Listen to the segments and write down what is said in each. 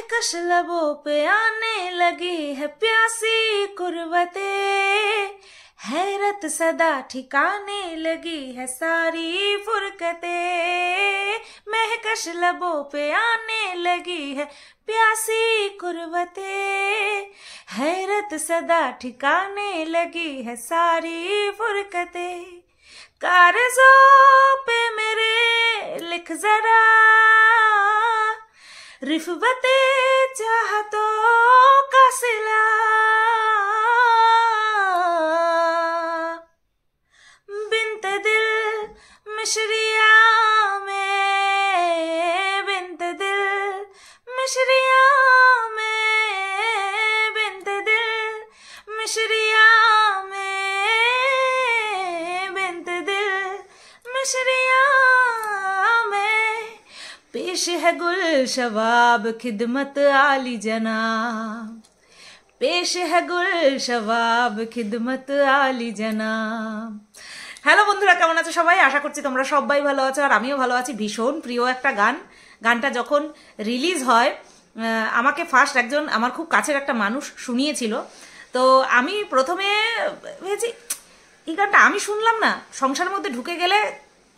महकश लबों पे आने लगी है प्यासी कुर्बतें, हैरत सदा ठिकाने लगी है सारी फुरकतें। महकश लबों पे आने लगी है प्यासी कुर्बतें, हैरत सदा ठिकाने लगी है सारी फुरकतें। कागज़ों पे मेरे लिख जरा रिफ़्बते चाहतों का सिला, बिन्ते दिल मिशरिया में, बिन्ते दिल मिशरिया में, बिन्ते दिल मिशरिया में, बिन्ते दिल मिशरिया में। पेश है गुल शबाब खिदमत आली जनाब, पेश है गुल शबाब खिदमत आली जनाब। হ্যালো বন্ধুরা, কেমন আছো সবাই? আশা করছি তোমরা সবাই ভালো আছো আর আমিও ভালো আছি। ভীষণ প্রিয় একটা গানটা যখন রিলিজ হয় আমাকে ফার্স্ট একজন আমার খুব কাছের একটা মানুষ শুনিয়েছিল। তো আমি প্রথমে ভেবেছি এই গানটা আমি শুনলাম না, সংসারের মধ্যে ঢুকে গেলে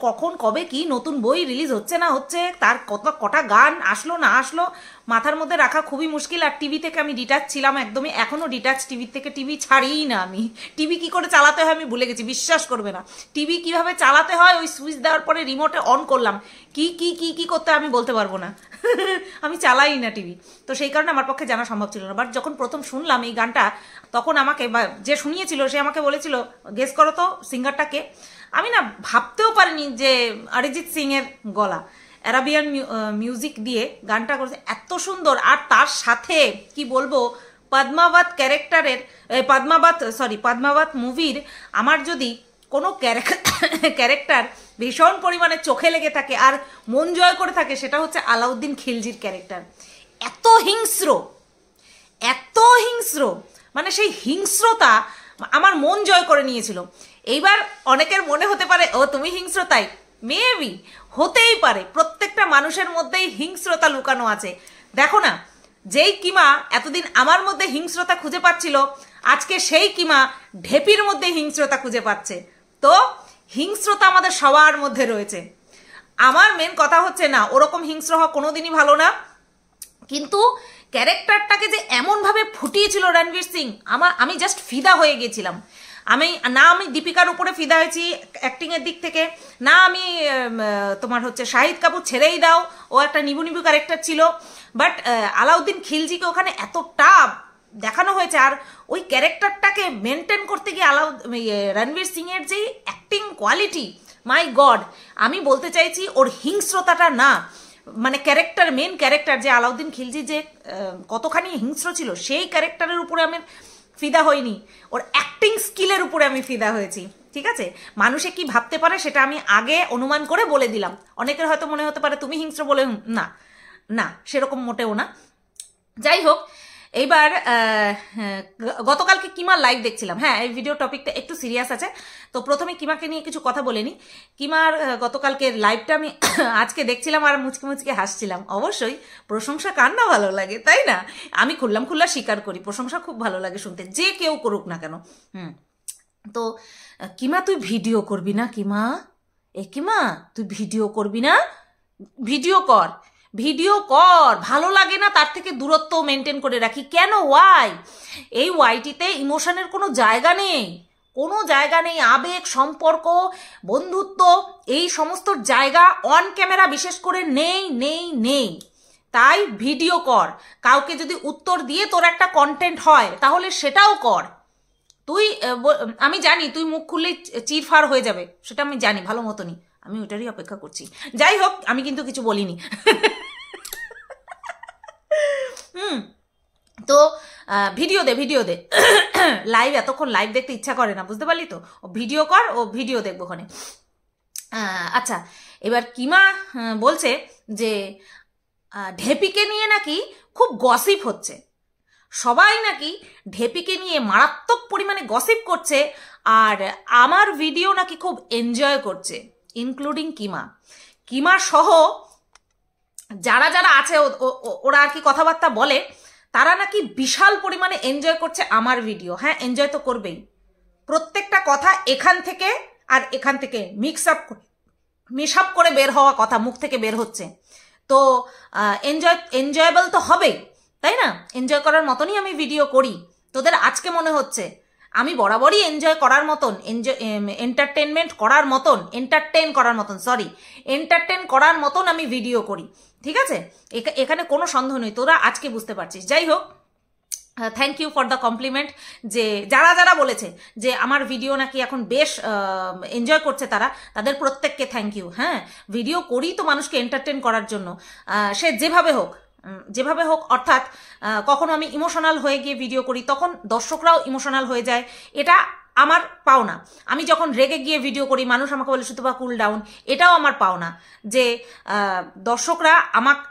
কখন কবে কি নতুন বই রিলিজ হচ্ছে না হচ্ছে, তার কটা গান আসলো না আসলো মাথার মধ্যে রাখা খুবই মুশকিল। আর টিভি থেকে আমি ডিটাচ ছিলাম একদমই, এখনও ডিটাচ, টিভি থেকে টিভি ছাড়িই না আমি। টিভি কি করে চালাতে হয় আমি ভুলে গেছি, বিশ্বাস করবে না। টিভি কিভাবে চালাতে হয় ওই সুইচ দেওয়ার পরে রিমোটে অন করলাম, কি কি কি কি করতে আমি বলতে পারবো না। আমি চালাই না টিভি, তো সেই কারণে আমার পক্ষে জানা সম্ভব ছিল না। বাট যখন প্রথম শুনলাম এই গানটা, তখন আমাকে যে শুনিয়েছিল সে আমাকে বলেছিল গেস করো তো সিঙ্গারটাকে। আমি না ভাবতেও পারিনি যে অরিজিৎ সিং এর গলা, অ্যারাবিয়ান মিউজিক দিয়ে গানটা করেছে, এত সুন্দর। আর তার সাথে কি বলবো, পদ্মাবত ক্যারেক্টারের পদ্মাবত মুভির আমার যদি কোনো ক্যারেক্টার ভীষণ পরিমাণে চোখে লেগে থাকে আর মন জয় করে থাকে, সেটা হচ্ছে আলাউদ্দিন খিলজির ক্যারেক্টার। এত হিংস্র, মানে সেই হিংস্রতা আমার মন জয় করে নিয়েছিল। এইবার অনেকের মনে হতে পারে ও তুমি হিংস্র, তাই মেবি হতেই পারে, প্রত্যেকটা মানুষের মধ্যেই হিংস্রতা লুকানো আছে। দেখো না, যেই কিমা এতদিন আমার মধ্যে হিংস্রতা খুঁজে পাচ্ছিল, আজকে সেই কিমা ঢেপির মধ্যে হিংস্রতা খুঁজে পাচ্ছে। তো হিংস্রতা আমাদের সবার মধ্যে রয়েছে। আমার মেন কথা হচ্ছে না ওরকম হিংস্র হওয়া কোনোদিনই ভালো না, কিন্তু ক্যারেক্টারটাকে যে এমনভাবে ফুটিয়েছিল রণবীর সিং, আমি জাস্ট ফিদা হয়ে গেছিলাম। আমি দীপিকার উপরে ফিদা হয়েছি অ্যাক্টিংয়ের দিক থেকে, না আমি তোমার হচ্ছে শাহিদ কাপুর ছেড়েই দাও, ও একটা নিবু ক্যারেক্টার ছিল। বাট আলাউদ্দিন খিলজিকে ওখানে এতটা দেখানো হয়েছে, আর ওই ক্যারেক্টারটাকে মেনটেন করতে গিয়ে রণবীর সিংয়ের যে অ্যাক্টিং কোয়ালিটি, মাই গড। আমি বলতে চাইছি ওর হিংস্রতাটা না, মানে মেন ক্যারেক্টার যে আলাউদ্দিন খিলজি যে কতখানি হিংস্র ছিল, সেই ক্যারেক্টারের উপরে আমি ফিদা হইনি, ওর অ্যাক্টিং স্কিলের উপরে আমি ফিদা হয়েছি। ঠিক আছে, মানুষে কি ভাবতে পারে সেটা আমি আগে অনুমান করে বলে দিলাম। অনেকের হয়তো মনে হতে পারে তুমি হিংস্র বলে, না সেরকম মোটেও না। যাই হোক, এইবার গতকালকে কিমার লাইভ দেখছিলাম। হ্যাঁ, এই ভিডিও টপিকটা একটু সিরিয়াস আছে, তো প্রথমে কিমাকে নিয়ে কিছু কথা বলে নি। কিমার গতকালকের লাইভটা আমি আজকে দেখছিলাম আর মুচকে মুচকে হাসছিলাম। অবশ্যই প্রশংসা কার না ভালো লাগে, তাই না? আমি খুল্লা স্বীকার করি, প্রশংসা খুব ভালো লাগে শুনতে, যে কেউ করুক না কেন। তো কিমা তুই ভিডিও করবি না? কিমা তুই ভিডিও করবি না? ভিডিও কর, ভালো লাগে না তার থেকে দূরত্ব মেনটেন করে রাখি। কেন? এই ওয়াইটিতে ইমোশনের কোনো জায়গা নেই, আবেগ, সম্পর্ক, বন্ধুত্ব, এই সমস্ত জায়গা অন ক্যামেরা বিশেষ করে নেই। তাই ভিডিও কর। কাউকে যদি উত্তর দিয়ে তোর একটা কন্টেন্ট হয় তাহলে সেটাও কর। আমি জানি তুই মুখ খুললেই চিরফার হয়ে যাবে, সেটা আমি জানি ভালো মতনই, আমি ওটারই অপেক্ষা করছি। যাই হোক, আমি কিন্তু কিছু বলিনি। তো ভিডিও দে লাইভ, এতক্ষণ লাইভ দেখতে ইচ্ছা করে না, বুঝতে পারলি তো? ও ভিডিও কর, ও ভিডিও দেখবো ওখানে। আচ্ছা, এবার কিমা বলছে যে ঢেপিকে নিয়ে নাকি খুব গসিপ হচ্ছে, সবাই নাকি ঢেপিকে নিয়ে মারাত্মক পরিমাণে গসিপ করছে, আর আমার ভিডিও নাকি খুব এনজয় করছে, ইনক্লুডিং কিমা সহ যারা যারা আছে ওরা আর কি কথাবার্তা বলে, তারা নাকি বিশাল পরিমাণে এনজয় করছে আমার ভিডিও। হ্যাঁ, এনজয় তো করবেই, প্রত্যেকটা কথা এখান থেকে আর এখান থেকে মিক্স আপ করে বের হওয়া কথা মুখ থেকে বের হচ্ছে, তো এনজয়েবল তো হবেই, তাই না? এনজয় করার মতনই আমি ভিডিও করি। তোদের আজকে মনে হচ্ছে আমি বরাবরই এনজয় করার মতন, এন্টারটেন করার মতন আমি ভিডিও করি, ঠিক আছে? এখানে কোনো সন্দেহ নেই, তোরা আজকে বুঝতে পারছিস। যাই হোক, thank you for the compliment. যে যারা যারা বলেছে যে আমার ভিডিও নাকি এখন বেশ এনজয় করছে, তাদের প্রত্যেককে থ্যাংক ইউ। হ্যাঁ, ভিডিও করি তো মানুষকে এন্টারটেন করার জন্য, সে যেভাবে হোক, অর্থাৎ কখনো আমি ইমোশনাল হয়ে গিয়ে ভিডিও করি, তখন দর্শকরাও ইমোশনাল হয়ে যায়, এটা আমার পাওনা। আমি যখন রেগে গিয়ে ভিডিও করি, মানুষ আমাকে বলে সুতপা কুল ডাউন, এটাও আমার পাওনা যে দর্শকরা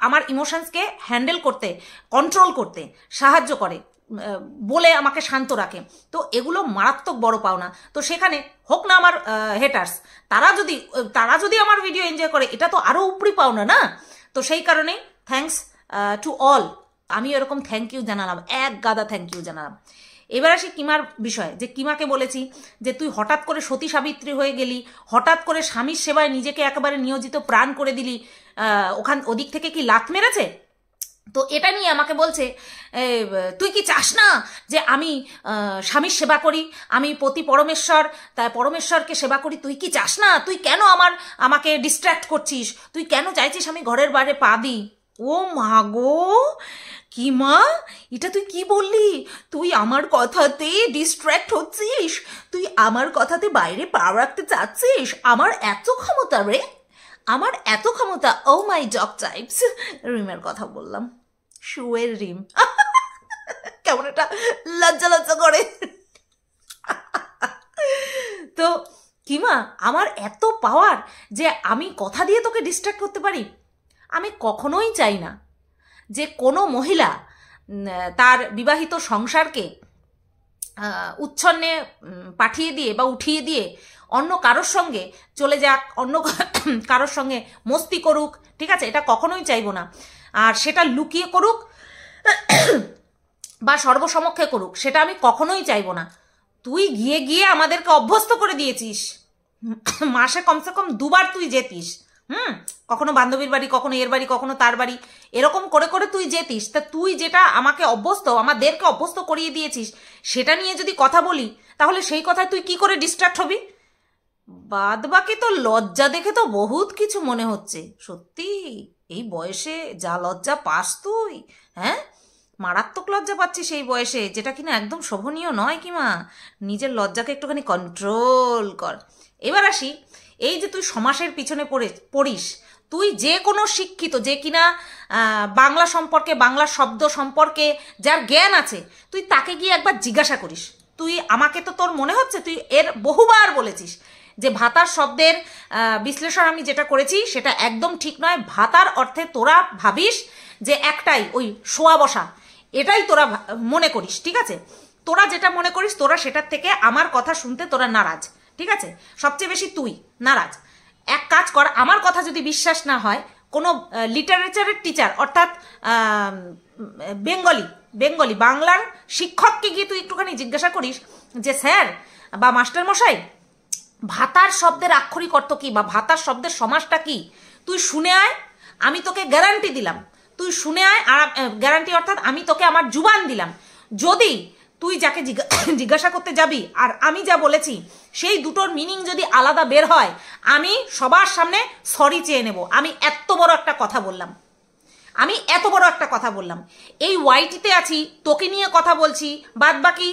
আমার ইমোশনসকে হ্যান্ডেল করতে, কন্ট্রোল করতে সাহায্য করে, বলে আমাকে শান্ত রাখে। তো এগুলো মারাত্মক বড় পাওনা। তো সেখানে হোক না আমার হেটার্স, তারা যদি আমার ভিডিও এনজয় করে, এটা তো আরও উপরি পাওনা না? তো সেই কারণে থ্যাঙ্কস টু অল। আমি এরকম থ্যাংক ইউ জানালাম, এক গাদা থ্যাংক ইউ জানালাম। এবার আসি কিমার বিষয়ে, যে কিমাকে বলেছি যে তুই হঠাৎ করে সতী সাবিত্রী হয়ে গেলি, হঠাৎ করে স্বামীর সেবায় নিজেকে একেবারে নিয়োজিত প্রাণ করে দিলি, ওদিক থেকে কি লাত মেরেছে? তো এটা নিয়ে আমাকে বলছে তুই কি চাস না যে আমি স্বামীর সেবা করি, আমি পতি পরমেশ্বর, তাই পরমেশ্বরকে সেবা করি, তুই কি চাস না? তুই কেন আমাকে ডিস্ট্র্যাক্ট করছিস? তুই কেন চাইছিস আমি ঘরের বাইরে পা দিই? ও মা গো, কি মা, এটা তুই কি বললি? তুই আমার কথাতে ডিস্ট্র্যাক্ট হচ্ছিস, তুই আমার কথাতে বাইরে পা রাখতে চাচ্ছিস? আমার এত ক্ষমতা রে, আমার এত ক্ষমতা। ও মাই ডগ টাইপস, রিমের কথা বললাম, শুয়ের রিম। কেমন এটা লজ্জা লজ্জা করে। তো কিমা, আমার এত পাওয়ার যে আমি কথা দিয়ে তোকে ডিস্ট্র্যাক্ট করতে পারি? আমি কখনোই চাই না যে কোনো মহিলা তার বিবাহিত সংসারকে উচ্ছন্নে পাঠিয়ে দিয়ে বা উঠিয়ে দিয়ে অন্য কারোর সঙ্গে চলে যাক, অন্য কারোর সঙ্গে মস্তি করুক, ঠিক আছে? এটা কখনোই চাইবো না। আর সেটা লুকিয়ে করুক বা সর্বসমক্ষে করুক, সেটা আমি কখনোই চাইবো না। তুই গিয়ে গিয়ে আমাদেরকে অভ্যস্ত করে দিয়েছিস, মাসে কমসে কম 2 বার তুই যেতিস, কখনো বান্ধবীর বাড়ি, কখনো এর বাড়ি, কখনো তার বাড়ি, এরকম করে করে তুই যেতিস। তা তুই যেটা আমাদেরকে অভ্যস্ত করিয়ে দিয়েছিস, সেটা নিয়ে যদি কথা বলি, তাহলে সেই কথায় তুই কি করে ডিস্ট্র্যাক্ট হবি? বাদ বাকি তো লজ্জা দেখে তো বহুত কিছু মনে হচ্ছে। সত্যি এই বয়সে যা লজ্জা পাস তুই, হ্যাঁ, মারাত্মক লজ্জা পাচ্ছিস এই বয়সে, যেটা কিনা একদম শোভনীয় নয়। কিমা, নিজের লজ্জাকে একটুখানি কন্ট্রোল কর। এবার আসি, এই যে তুই সমাসের পিছনে পড়িস, তুই যে কোনো শিক্ষিত, যে কিনা বাংলা সম্পর্কে, বাংলা শব্দ সম্পর্কে যার জ্ঞান আছে, তুই তাকে গিয়ে একবার জিজ্ঞাসা করিস। তুই আমাকে তো, তোর মনে হচ্ছে তুই এর বহুবার বলেছিস যে ভাতার শব্দের বিশ্লেষণ আমি যেটা করেছি সেটা একদম ঠিক নয়। ভাতার অর্থে তোরা ভাবিস যে একটাই, ওই শোয়া বসা, এটাই তোরা মনে করিস, ঠিক আছে? তোরা যেটা মনে করিস, তোরা সেটার থেকে আমার কথা শুনতে তোরা নারাজ, ঠিক আছে? সবচেয়ে বেশি তুই নারাজ। এক কাজ কর, আমার কথা যদি বিশ্বাস না হয়, কোনো লিটারেচারের টিচার, অর্থাৎ বেঙ্গলি বাংলার শিক্ষককে গিয়ে তুই একটুখানি জিজ্ঞাসা করিস যে স্যার বা মাস্টার মশাই, ভাতার শব্দের আক্ষরিক অর্থ কি বা ভাতার শব্দের সমাসটা কি? তুই শুনে আয়, আমি তোকে গ্যারান্টি দিলাম, তুই শুনে আয়। আর গ্যারান্টি অর্থাৎ আমি তোকে আমার জুবান দিলাম, যদি তুই যাকে জিজ্ঞাসা করতে যাবি আর আমি যা বলেছি সেই দুটোর মিনিং যদি আলাদা বের হয়, আমি সবার সামনে সরি চেয়ে নেব। আমি এত বড় একটা কথা বললাম, এই ওয়াইটিতে আছি, তোকে নিয়ে কথা বলছি, বাদ বাকি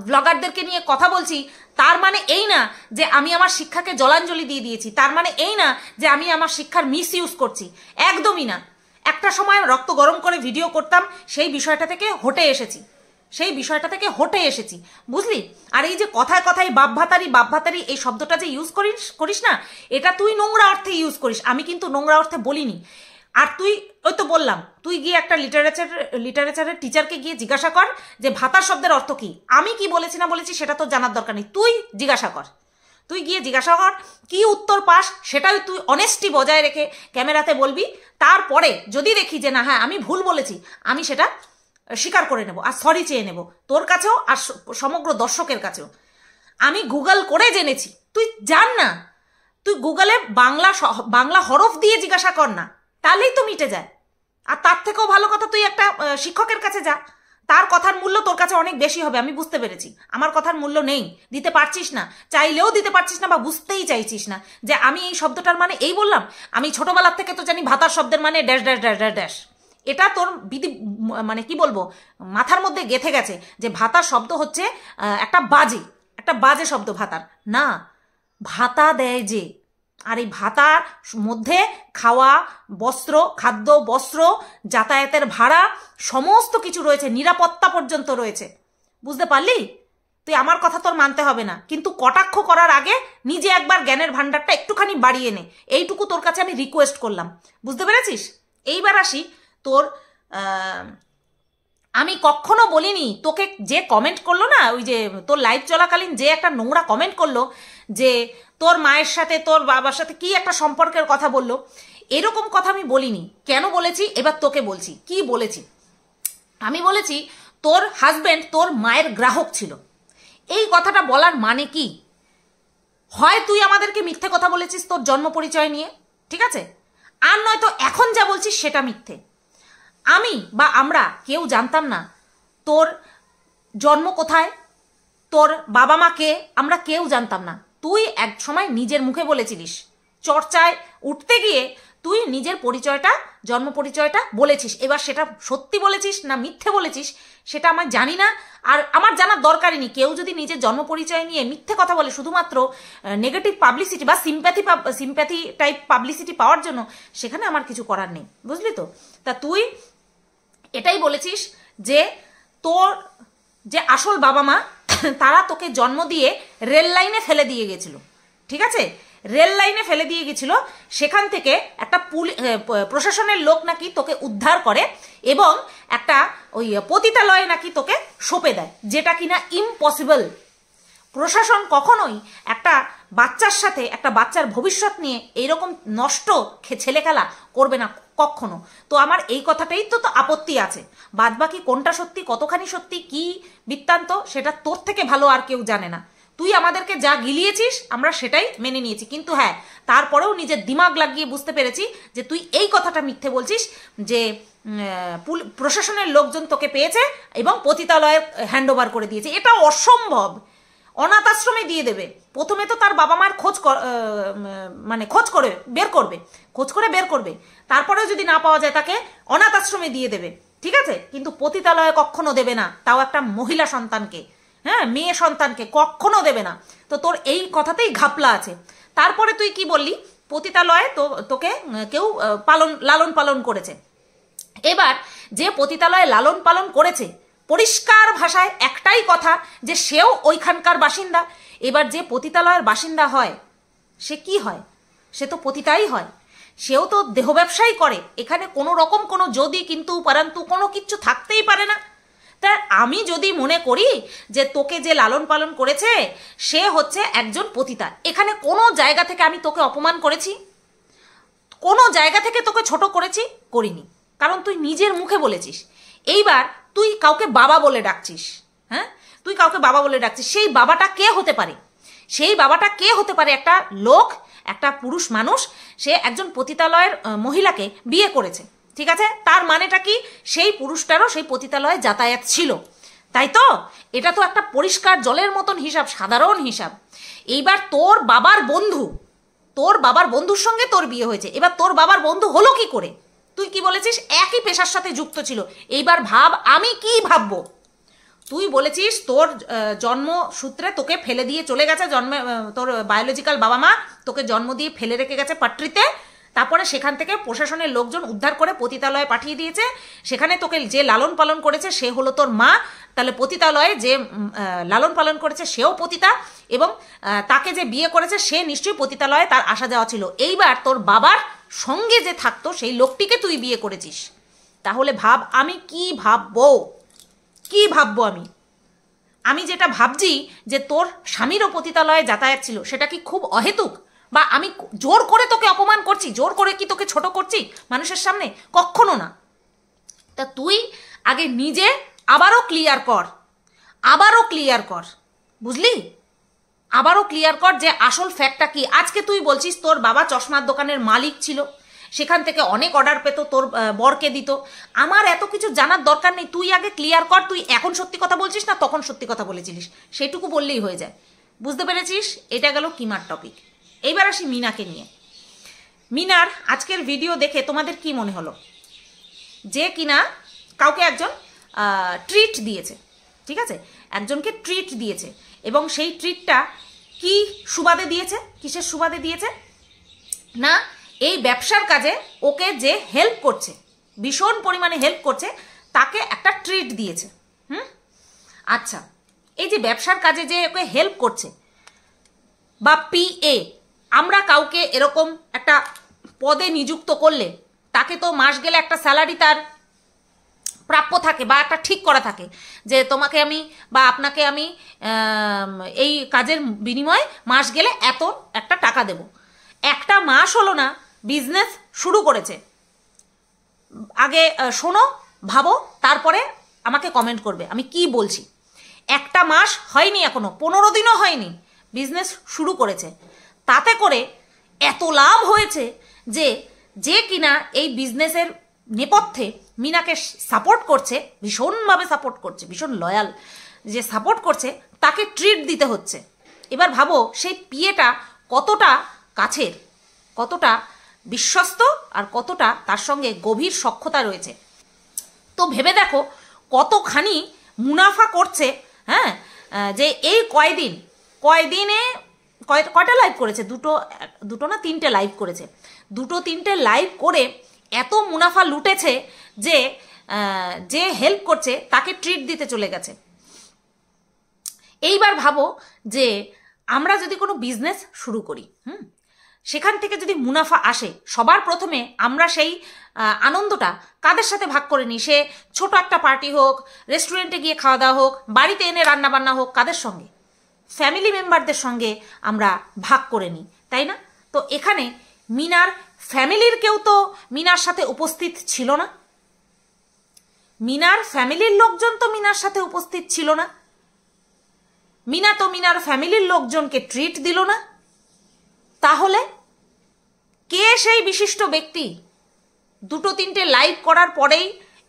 ব্লগারদেরকে নিয়ে কথা বলছি, তার মানে এই না যে আমি আমার শিক্ষাকে জলাঞ্জলি দিয়ে দিয়েছি, তার মানে এই না যে আমি আমার শিক্ষার মিস ইউজ করছি, একদমই না। একটা সময় রক্ত গরম করে ভিডিও করতাম, সেই বিষয়টা থেকে হটে এসেছি, বুঝলি? আর এই যে কথায় কথায় বাপ ভাতারি এই শব্দটা যে ইউজ করিস না, এটা তুই নোংরা অর্থে ইউজ করিস, আমি কিন্তু নোংরা অর্থে বলিনি। আর তুই, ওই তো বললাম, তুই গিয়ে একটা লিটারেচারের টিচারকে গিয়ে জিজ্ঞাসা কর যে ভাতার শব্দের অর্থ কি। আমি কি বলেছি না বলেছি সেটা তো জানার দরকার নেই, তুই জিজ্ঞাসা কর, তুই গিয়ে জিজ্ঞাসা কর, কি উত্তর পাস সেটাই তুই অনেস্টি বজায় রেখে ক্যামেরাতে বলবি। তারপরে যদি দেখি যে না হ্যাঁ আমি ভুল বলেছি, আমি সেটা স্বীকার করে নেব আর সরি চেয়ে নেব, তোর কাছেও আর সমগ্র দর্শকের কাছেও। আমি গুগল করে জেনেছি, তুই জান না, তুই গুগলে বাংলা হরফ দিয়ে জিজ্ঞাসা কর না, তাহলেই তো মিটে যায়। আর তার থেকেও ভালো কথা, তুই একটা শিক্ষকের কাছে যা, তার কথার মূল্য তোর কাছে অনেক বেশি হবে। আমি বুঝতে পেরেছি আমার কথার মূল্য নেই, দিতে পারছিস না, চাইলেও দিতে পারছিস না বা বুঝতেই চাইছিস না যে আমি এই শব্দটার মানে এই বললাম। আমি ছোটবেলার থেকে তো জানি ভাতার শব্দের মানে dash dash dash dash dash. এটা তোর বিধি মানে কি বলবো, মাথার মধ্যে গেঁথে গেছে যে ভাতার শব্দ হচ্ছে একটা বাজে শব্দ। ভাতার না, ভাতা দেয় যে, আর এই ভাতার মধ্যে খাওয়া, বস্ত্র, খাদ্য, বস্ত্র, যাতায়াতের ভাড়া সমস্ত কিছু রয়েছে, নিরাপত্তা পর্যন্ত রয়েছে। বুঝতে পারলি? তুই আমার কথা তোর মানতে হবে না, কিন্তু কটাক্ষ করার আগে নিজে একবার জ্ঞানের ভাণ্ডারটা একটুখানি বাড়িয়ে নে, এইটুকু তোর কাছে আমি রিকোয়েস্ট করলাম। বুঝতে পেরেছিস? এইবার আসি তোর, আমি কখনো বলিনি তোকে, যে কমেন্ট করলো না ওই যে তোর লাইভ চলাকালীন যে একটা নোংরা কমেন্ট করলো যে তোর মায়ের সাথে তোর বাবার সাথে কি একটা সম্পর্কের কথা বললো, এরকম কথা আমি বলিনি। কেন বলেছি এবার তোকে বলছি। কি বলেছি? আমি বলেছি তোর হাজবেন্ড তোর মায়ের গ্রাহক ছিল। এই কথাটা বলার মানে কি? হয় তুই আমাদেরকে মিথ্যে কথা বলেছিস তোর জন্ম পরিচয় নিয়ে, ঠিক আছে, আর নয়তো এখন যা বলছিস সেটা মিথ্যে। আমি বা আমরা কেউ জানতাম না তোর জন্ম কোথায়, তোর বাবা মা কে, আমরা কেউ জানতাম না। তুই এক সময় নিজের মুখে বলেছিলিস, চর্চায় উঠতে গিয়ে তুই নিজের পরিচয়টা, জন্ম পরিচয়টা বলেছিস। এবার সেটা সত্যি বলেছিস না মিথ্যে বলেছিস সেটা আমার জানি না, আর আমার জানার দরকারই নেই। কেউ যদি নিজের জন্ম পরিচয় নিয়ে মিথ্যে কথা বলে শুধুমাত্র নেগেটিভ পাবলিসিটি বা সিম্প্যাথি টাইপ পাবলিসিটি পাওয়ার জন্য, সেখানে আমার কিছু করার নেই। বুঝলি তো? তা তুই এটাই বলেছিস যে তোর যে আসল বাবা মা তারা তোকে জন্ম দিয়ে রেল লাইনে ফেলে দিয়ে গেছিল, ঠিক আছে, রেল লাইনে ফেলে দিয়ে গেছিল। সেখান থেকে একটা প্রশাসনের লোক নাকি তোকে উদ্ধার করে এবং একটা ওই পতিতালয়ে নাকি তোকে সঁপে দেয়, যেটা কিনা ইম্পসিবল। প্রশাসন কখনোই একটা বাচ্চার সাথে, একটা বাচ্চার ভবিষ্যৎ নিয়ে এইরকম নষ্ট ছেলে খেলা করবে না কখনো। তো আমার এই কথাটাই তো আপত্তি আছে। বাদবাকি কোনটা সত্যি, কতখানি সত্যি, কি বৃত্তান্ত, সেটা তোর থেকে ভালো আর কেউ জানে না। তুই আমাদেরকে যা গিলিয়েছিস আমরা সেটাই মেনে নিয়েছি, কিন্তু হ্যাঁ তারপরেও নিজের দিমাগ লাগিয়ে বুঝতে পেরেছি যে তুই এই কথাটা মিথ্যে বলছিস যে প্রশাসনের লোকজন তোকে পেয়েছে এবং পতিতালয়ে হ্যান্ড ওভার করে দিয়েছে। এটা অসম্ভব। অনাথ আশ্রমে দিয়ে দেবে। প্রথমে তো তার বাবা মার খোঁজ করে বের করবে, তারপরেও যদি না পাওয়া যায় তাকে অনাথ আশ্রমে দিয়ে দেবে, ঠিক আছে, কিন্তু পতিতালয়ে কখনো দেবে না, তাও একটা মহিলা সন্তানকে, হ্যাঁ মেয়ে সন্তানকে কখনো দেবে না। তো তোর এই কথাতেই ঘাপলা আছে। তারপরে তুই কি বললি, পতিতালয়ে তোকে কেউ লালন পালন করেছে। এবার যে পতিতালয়ে লালন পালন করেছে, পরিষ্কার ভাষায় একটাই কথা যে সেও ওইখানকার বাসিন্দা। এবার যে পতিতালয়ের বাসিন্দা হয় সে কি হয়? সে তো পতিতাই হয়, সেও তো দেহ ব্যবসাই করে। এখানে কোনো রকম কোনো যদি কিন্তু পরন্তু কোনো কিচ্ছু থাকতেই পারে না। তা আমি যদি মনে করি যে তোকে যে লালন পালন করেছে সে হচ্ছে একজন পতিতা, এখানে কোনো জায়গা থেকে আমি তোকে অপমান করেছি? কোনো জায়গা থেকে তোকে ছোট করিনি, কারণ তুই নিজের মুখে বলেছিস। এইবার তুই কাউকে বাবা বলে ডাকছিস, হ্যাঁ, তুই কাউকে বাবা বলে ডাকছিস। সেই বাবাটা কে হতে পারে? সেই বাবাটা কে হতে পারে? একটা লোক, একটা পুরুষ মানুষ, সে একজন পতিতালয়ের মহিলাকে বিয়ে করেছে, ঠিক আছে, তার মানেটা কি? সেই পুরুষটারও সেই পতিতালয়ে যাতায়াত ছিল, তাই তো? এটা তো একটা পরিষ্কার জলের মতন হিসাব, সাধারণ হিসাব। এইবার তোর বাবার বন্ধুর সঙ্গে তোর বিয়ে হয়েছে। এবার তোর বাবার বন্ধু হলো কি করে? তুই কি বলেছিস? একই পেশার সাথে যুক্ত ছিল। এইবার ভাব আমি কি ভাববো। তুই বলেছিস তোর জন্মসূত্রে তোকে ফেলে দিয়ে চলে গেছে, তোর বায়োলজিক্যাল বাবা মা তোকে জন্ম দিয়ে ফেলে রেখে গেছে পাট্রিতে, তারপরে সেখান থেকে প্রশাসনের লোকজন উদ্ধার করে পতিতালয়ে পাঠিয়ে দিয়েছে। সেখানে তোকে যে লালন পালন করেছে সে হলো তোর মা। তাহলে পতিতালয়ে যে লালন পালন করেছে সেও পতিতা, এবং তাকে যে বিয়ে করেছে সে নিশ্চয়ই পতিতালয়ে তার আসা যাওয়া ছিল। এইবার তোর বাবার সঙ্গে যে থাকতো সেই লোকটিকে তুই বিয়ে করেছিস। তাহলে ভাব আমি কি ভাববো, আমি আমি যেটা ভাবছি যে তোর স্বামীরও পতিতালয়ে যাতায়াত ছিল, সেটা কি খুব অহেতুক? বা আমি জোর করে তোকে অপমান করছি, জোর করে কি তোকে ছোট করছি মানুষের সামনে? কখনো না। তা তুই আগে নিজে আবারও ক্লিয়ার কর, বুঝলি? আবারও ক্লিয়ার কর যে আসল ফ্যাক্টটা কি। আজকে তুই বলছিস তোর বাবা চশমার দোকানের মালিক ছিল, সেখান থেকে অনেক অর্ডার পেত, তোর বরকে দিত। আমার এত কিছু জানার দরকার নেই, তুই আগে ক্লিয়ার কর তুই এখন সত্যি কথা বলছিস না তখন সত্যি কথা বলেছিলিস, সেইটুকু বললেই হয়ে যায়। বুঝতে পেরেছিস? এটা গেল কিমার টপিক। এইবার আসি মিনাকে নিয়ে। মিনার আজকের ভিডিও দেখে তোমাদের কি মনে হলো? যে কিনা কাউকে একজন ট্রিট দিয়েছে, ঠিক আছে, একজনকে ট্রিট দিয়েছে, এবং সেই ট্রিটটা কি সুবাদে দিয়েছে, কিসের সুবাদে দিয়েছে না, এই ব্যবসার কাজে ওকে যে হেল্প করছে, ভীষণ পরিমাণে হেল্প করছে, তাকে একটা ট্রিট দিয়েছে। আচ্ছা, এই যে ব্যবসার কাজে যে ওকে হেল্প করছে বা পিএ, আমরা কাউকে এরকম একটা পদে নিযুক্ত করলে তাকে তো মাস গেলে একটা স্যালারি তার প্রাপ্য থাকে বা একটা ঠিক করা থাকে যে তোমাকে আমি বা আপনাকে আমি এই কাজের বিনিময়ে মাস গেলে এত একটা টাকা দেব। একটা মাস হলো না, বিজনেস শুরু করেছে। আগে শোনো, ভাবো, তারপরে আমাকে কমেন্ট করবে আমি কি বলছি। একটা মাস হয়নি, এখনো 15 দিনও হয়নি, বিজনেস শুরু করেছে। তাতে করে এত লাভ হয়েছে যে যে কিনা এই বিজনেসের নেপথ্যে মিনাকে সাপোর্ট করছে, ভীষণভাবে সাপোর্ট করছে, ভীষণ লয়াল যে সাপোর্ট করছে, তাকে ট্রিট দিতে হচ্ছে। এবার ভাবো সেই পিএটা কতটা কাছের, কতটা বিশ্বস্ত, আর কতটা তার সঙ্গে গভীর সখ্যতা রয়েছে। তো ভেবে দেখো কতখানি মুনাফা করছে। হ্যাঁ, যে এই কয়দিনে কয়টা লাইভ করেছে, দুটো না 3টে লাইভ করেছে, 2-3টে লাইভ করে এত মুনাফা লুটেছে যে যে হেল্প করছে তাকে ট্রিট দিতে চলে গেছে। এইবার ভাবো যে আমরা যদি কোনো বিজনেস শুরু করি, সেখান থেকে যদি মুনাফা আসে, সবার প্রথমে আমরা সেই আনন্দটা কাদের সাথে ভাগ করে নিই? সে ছোট একটা পার্টি হোক, রেস্টুরেন্টে গিয়ে খাওয়া দাওয়া হোক, বাড়িতে এনে রান্না বান্না হোক, কাদের সঙ্গে? ফ্যামিলি মেম্বারদের সঙ্গে আমরা ভাগ করে নিই, তাই না? তো এখানে মিনার ফ্যামিলির কেউ তো মিনার সাথে উপস্থিত ছিল না, মিনার ফ্যামিলির লোকজন তো মিনার সাথে উপস্থিত ছিল না, মিনা তো মিনার ফ্যামিলির লোকজনকে ট্রিট দিল না। তাহলে কে সেই বিশিষ্ট ব্যক্তি? 2-3টে লাইভ করার পরেই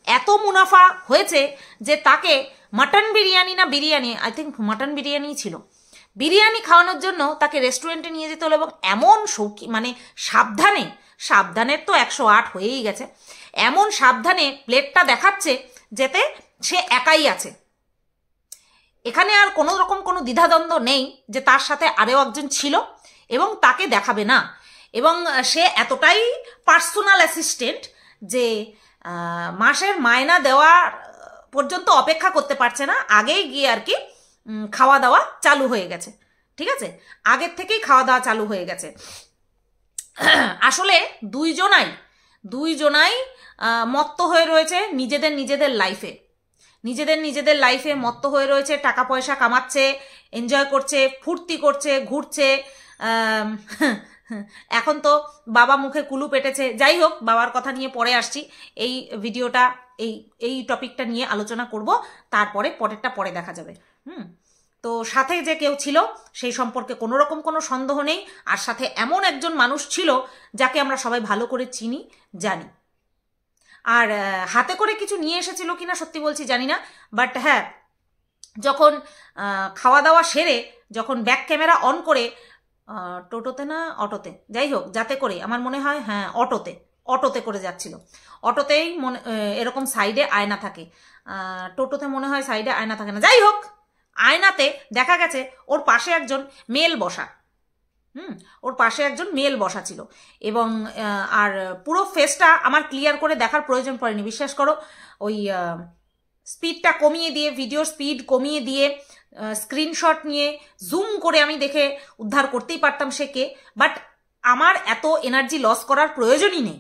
এত মুনাফা হয়েছে যে তাকে মাটন বিরিয়ানি না biryani, I think mutton biryani ছিল, বিরিয়ানি খাওয়ানোর জন্য তাকে রেস্টুরেন্টে নিয়ে যেতে হলো। এবং এমন মানে সাবধানের তো 108 হয়েই গেছে, এমন সাবধানে প্লেটটা দেখাচ্ছে যেতে সে একাই আছে। এখানে আর কোনো রকম কোনো দ্বিধাদ্বন্দ্ব নেই যে তার সাথে আরও একজন ছিল এবং তাকে দেখাবে না। এবং সে এতটাই পার্সোনাল অ্যাসিস্ট্যান্ট যে মাসের মায়না দেওয়ার পর্যন্ত অপেক্ষা করতে পারছে না, আগেই গিয়ে আর কি খাওয়া দাওয়া চালু হয়ে গেছে। ঠিক আছে, আগের থেকেই খাওয়া দাওয়া চালু হয়ে গেছে। আসলে দুইজনাই মত্ত হয়ে রয়েছে নিজেদের লাইফে মত্ত হয়ে রয়েছে, টাকা পয়সা কামাচ্ছে, এনজয় করছে, ফুর্তি করছে, ঘুরছে। এখন তো বাবা মুখে কুলু পেটেছে। যাই হোক, বাবার কথা নিয়ে পরে আসছি, এই ভিডিওটা এই টপিকটা নিয়ে আলোচনা করব, তারপরে পরেরটা পরে দেখা যাবে। তো সাথে যে কেউ ছিল সেই সম্পর্কে কোনো রকম কোনো সন্দেহ নেই, আর সাথে এমন একজন মানুষ ছিল যাকে আমরা সবাই ভালো করে চিনি, জানি। আর হাতে করে কিছু নিয়ে এসেছিল কিনা সত্যি বলছি জানি না, বাট হ্যাঁ, যখন খাওয়া দাওয়া সেরে যখন ব্যাক ক্যামেরা অন করে টোটোতে না অটোতে, যাই হোক, যাতে করে আমার মনে হয় হ্যাঁ অটোতে করে যাচ্ছিল, অটোতেই এরকম সাইডে আয়না থাকে, টোটোতে মনে হয় সাইডে আয়না থাকে না, যাই হোক, আয়নাতে দেখা গেছে ওর পাশে একজন মেল বসা ছিল। এবং আর পুরো ফেসটা আমার ক্লিয়ার করে দেখার প্রয়োজন পড়েনি, বিশ্বাস করো। ওই স্পিডটা কমিয়ে দিয়ে, ভিডিওর স্পিড কমিয়ে দিয়ে, স্ক্রিনশট নিয়ে জুম করে আমি দেখে উদ্ধার করতেই পারতাম সে কে, বাট আমার এত এনার্জি লস করার প্রয়োজনই নেই।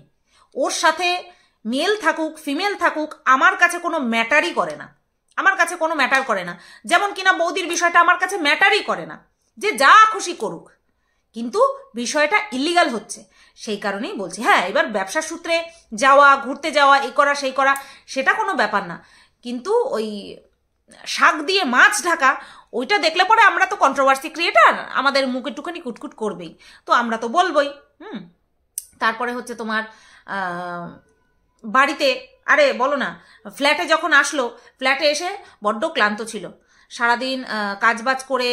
ওর সাথে মেল থাকুক ফিমেল থাকুক আমার কাছে কোনো ম্যাটারই করে না, আমার কাছে কোনো ম্যাটার করে না, যেমন কিনা বৌদির বিষয়টা আমার কাছে ম্যাটারই করে না, যে যা খুশি করুক, কিন্তু বিষয়টা ইলিগাল হচ্ছে, সেই কারণেই বলছি। হ্যাঁ, এবার ব্যবসার সূত্রে যাওয়া, ঘুরতে যাওয়া, এই করা সেই করা, সেটা কোনো ব্যাপার না, কিন্তু ওই শাক দিয়ে মাছ ঢাকা, ওইটা দেখলে পরে আমরা তো কন্ট্রোভার্সি ক্রিয়েটার, আমাদের মুখ একটুখানি কুটকুট করবেই, তো আমরা তো বলবই। তারপরে হচ্ছে তোমার বাড়িতে, আরে বলো না, ফ্ল্যাটে যখন আসলো, ফ্ল্যাটে এসে বড্ড ক্লান্ত ছিল, সারাদিন কাজবাজ করে,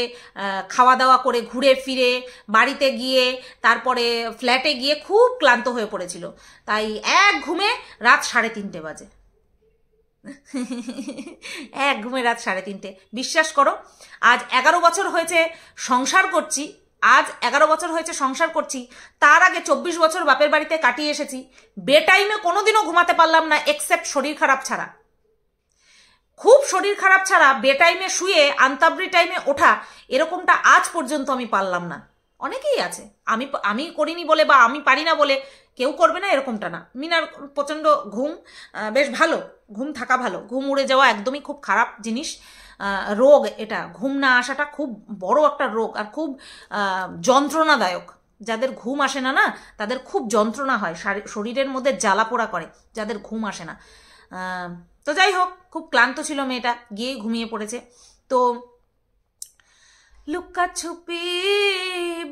খাওয়া দাওয়া করে, ঘুরে ফিরে বাড়িতে গিয়ে, তারপরে ফ্ল্যাটে গিয়ে খুব ক্লান্ত হয়ে পড়েছিল, তাই এক ঘুমে রাত 3:30 বাজে। এক ঘুমে রাত 3:30। বিশ্বাস করো, আজ 11 বছর হয়েছে সংসার করছি, তার আগে 24 বছর বাপের বাড়িতে কাটিয়ে এসেছি, বেটাইমে কোনোদিনও ঘুমাতে পারলাম না, এক্সেপ্ট শরীর খারাপ ছাড়া। খুব শরীর খারাপ ছাড়া বেটাইমে শুয়ে আন্তাবরি টাইমে ওঠা, এরকমটা আজ পর্যন্ত আমি পারলাম না। অনেকেই আছে, আমি করিনি বলে বা আমি পারি না বলে কেউ করবে না এরকমটা না। মিনার প্রচণ্ড ঘুম, বেশ ভালো ঘুম থাকা ভালো, ঘুম উড়ে যাওয়া একদমই খুব খারাপ জিনিস, রোগ এটা। ঘুম না আসাটা খুব বড় একটা রোগ, আর খুব যন্ত্রণাদায়ক। যাদের ঘুম আসে না না, তাদের খুব যন্ত্রণা হয়, শরীরের মধ্যে জ্বালা পোড়া করে যাদের ঘুম আসে না। তো যাই হোক, খুব ক্লান্ত ছিল মেয়েটা, গিয়ে ঘুমিয়ে পড়েছে। তো লুকা ছুপি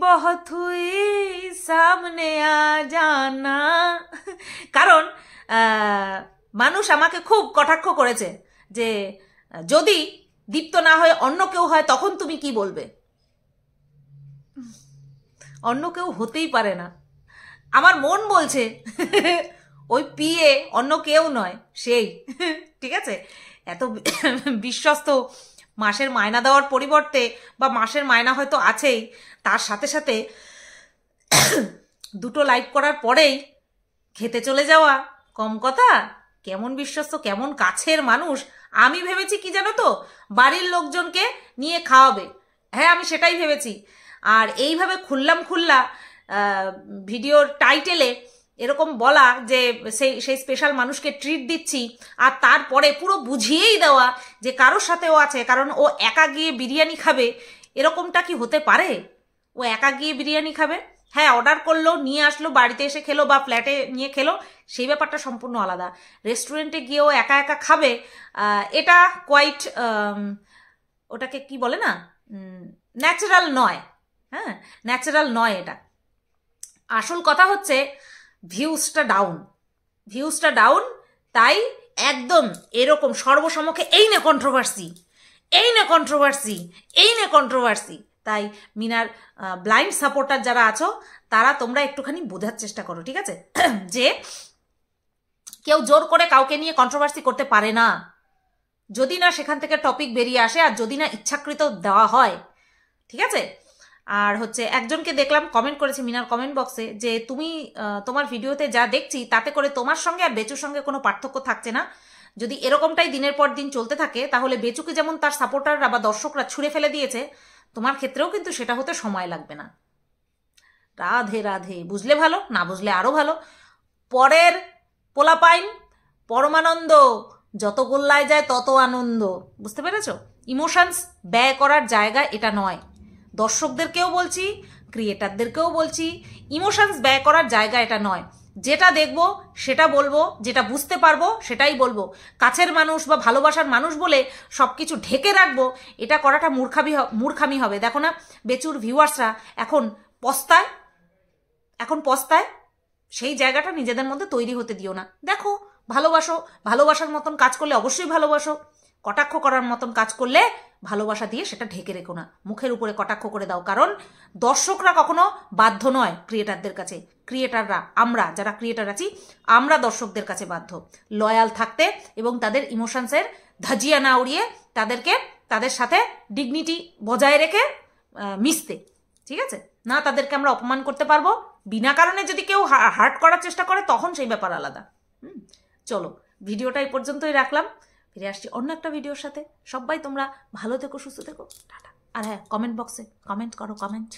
বহুত হুই সামনে আ জানা, কারণ মানুষ আমাকে খুব কটাক্ষ করেছে যে যদি দীপ্ত না হয় অন্য কেউ হয় তখন তুমি কি বলবে। অন্য কেউ হতেই পারে না, আমার মন বলছে ওই পিয়ে অন্য কেউ নয়, সেই। ঠিক আছে, এত বিশ্বস্ত, মাসের মায়না দেওয়ার পরিবর্তে, বা মাসের মায়না হয়তো আছেই, তার সাথে সাথে 2টো লাইভ করার পরেই খেতে চলে যাওয়া, কম কথা। কেমন বিশ্বস্ত, কেমন কাছের মানুষ। আমি ভেবেছি কি জানো তো, বাড়ির লোকজনকে নিয়ে খাওয়াবে, হ্যাঁ আমি সেটাই ভেবেছি। আর এইভাবে খুল্লা ভিডিওর টাইটেলে এরকম বলা যে সেই স্পেশাল মানুষকে ট্রিট দিচ্ছি, আর তারপরে পুরো বুঝিয়েই দেওয়া যে কারোর সাথে ও আছে, কারণ ও একা গিয়ে বিরিয়ানি খাবে, এরকমটা কি হতে পারে? ও একা গিয়ে বিরিয়ানি খাবে? হ্যাঁ, অর্ডার করলো, নিয়ে আসলো, বাড়িতে এসে খেলো বা ফ্ল্যাটে নিয়ে খেলো, সেই ব্যাপারটা সম্পূর্ণ আলাদা। রেস্টুরেন্টে গিয়েও একা একা খাবে, এটা কোয়াইট, ওটাকে কি বলে না, ন্যাচারাল নয়। হ্যাঁ, ন্যাচারাল নয় এটা। আসল কথা হচ্ছে ভিউজটা ডাউন, তাই একদম এরকম সর্বসমক্ষে এই নে কন্ট্রোভার্সি। তাই মিনার ব্লাইন্ড সাপোর্টার যারা আছো, তারা তোমরা একটুখানি বোঝার চেষ্টা করো, ঠিক আছে, যে কেউ জোর করে কাউকে নিয়ে কন্ট্রোভার্সি করতে পারে না, যদি না সেখান থেকে টপিক বেরিয়ে আসে, আর যদি না ইচ্ছাকৃত দেওয়া হয়, ঠিক আছে। আর হচ্ছে একজনকে দেখলাম কমেন্ট করেছে মিনার কমেন্ট বক্সে, যে তুমি তোমার ভিডিওতে যা দেখছি তাতে করে তোমার সঙ্গে আর বেচুর সঙ্গে কোনো পার্থক্য থাকছে না। যদি এরকমটাই দিনের পর দিন চলতে থাকে, তাহলে বেচুকে যেমন তার সাপোর্টাররা বা দর্শকরা ছুঁড়ে ফেলে দিয়েছে, তোমার ক্ষেত্রেও কিন্তু সেটা হতে সময় লাগবে না। রাধে রাধে। বুঝলে ভালো, না বুঝলে আরো ভালো। পরের পোলাপাইন পরমানন্দ, যত গোল্লায় যায় তত আনন্দ। বুঝতে পেরেছ? ইমোশনস ব্যয় করার জায়গা এটা নয়। দর্শকদেরকেও বলছি, ক্রিয়েটারদেরকেও বলছি, ইমোশনস ব্যয় করার জায়গা এটা নয়। যেটা দেখবো সেটা বলবো, যেটা বুঝতে পারবো সেটাই বলবো। কাছের মানুষ বা ভালোবাসার মানুষ বলে সবকিছু ঢেকে রাখবো, এটা করাটা মূর্খামি হবে। দেখো না, বেচুর ভিউয়ার্সরা এখন পস্তায়, সেই জায়গাটা নিজেদের মধ্যে তৈরি হতে দিও না। দেখো, ভালোবাসার মতন কাজ করলে অবশ্যই ভালোবাসো, কটাক্ষ করার মতন কাজ করলে ভালোবাসা দিয়ে সেটা ঢেকে রেখো না, মুখের উপরে কটাক্ষ করে দাও। কারণ দর্শকরা কখনো বাধ্য নয় ক্রিয়েটারদের কাছে, ক্রিয়েটাররা, আমরা যারা ক্রিয়েটার আছি, আমরা দর্শকদের কাছে বাধ্য লয়াল থাকতে এবং তাদের ইমোশনসের ধাজিয়া না উড়িয়ে তাদের সাথে ডিগনিটি বজায় রেখে মিশতে, ঠিক আছে না? তাদেরকে আমরা অপমান করতে পারবো, বিনা কারণে যদি কেউ হার্ট করার চেষ্টা করে তখন সেই ব্যাপার আলাদা। চলো, ভিডিওটা এই পর্যন্তই রাখলাম, ফিরে আসছি অন্য একটা ভিডিওর সাথে। সবাই তোমরা ভালো থেকো, সুস্থ থেকো, টাটা। আর হ্যাঁ, কমেন্ট বক্সে কমেন্ট করো, কমেন্ট।